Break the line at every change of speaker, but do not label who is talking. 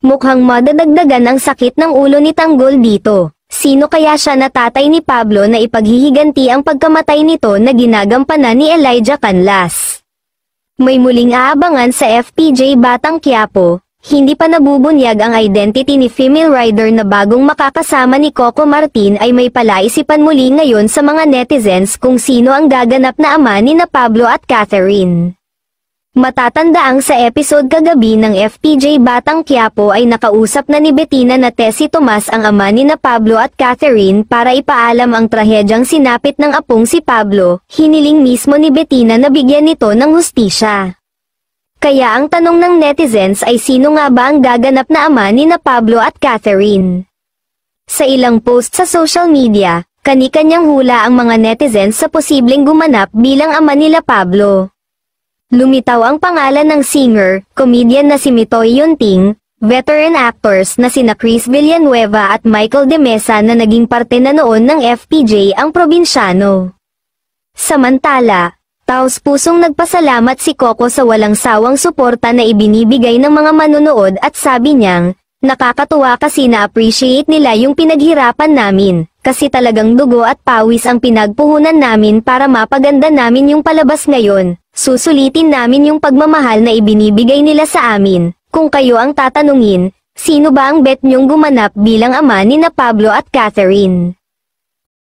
Mukhang madadagdagan ang sakit ng ulo ni Tanggol dito. Sino kaya siya na tatay ni Pablo na ipaghihiganti ang pagkamatay nito na ginagampanan ni Elijah Canlas? May muling aabangan sa FPJ Batang Quiapo. Hindi pa nabubunyag ang identity ni female rider na bagong makakasama ni Coco Martin ay may palaisipan muli ngayon sa mga netizens kung sino ang gaganap na ama ni na Pablo at Catherine. Matatandaang sa episode kagabi ng FPJ Batang Quiapo ay nakausap na ni Bettina na Tessie Tomas ang ama ni na Pablo at Catherine para ipaalam ang trahedyang sinapit ng apong si Pablo. Hiniling mismo ni Bettina na bigyan nito ng hustisya. Kaya ang tanong ng netizens ay sino nga ba ang gaganap na ama ni na Pablo at Catherine? Sa ilang post sa social media, kani-kanyang hula ang mga netizens sa posibleng gumanap bilang ama nila Pablo. Lumitaw ang pangalan ng singer, comedian na si Mitoy Yunting, veteran actors na sina Chris Villanueva at Michael De Mesa na naging parte na noon ng FPJ ang probinsyano. Samantala, taos-pusong nagpasalamat si Coco sa walang sawang suporta na ibinibigay ng mga manonood at sabi niyang, nakakatuwa kasi na-appreciate nila yung pinaghirapan namin, kasi talagang dugo at pawis ang pinagpuhunan namin para mapaganda namin yung palabas ngayon. Susulitin namin yung pagmamahal na ibinibigay nila sa amin. Kung kayo ang tatanungin, sino ba ang bet niyong gumanap bilang ama ni na Pablo at Catherine?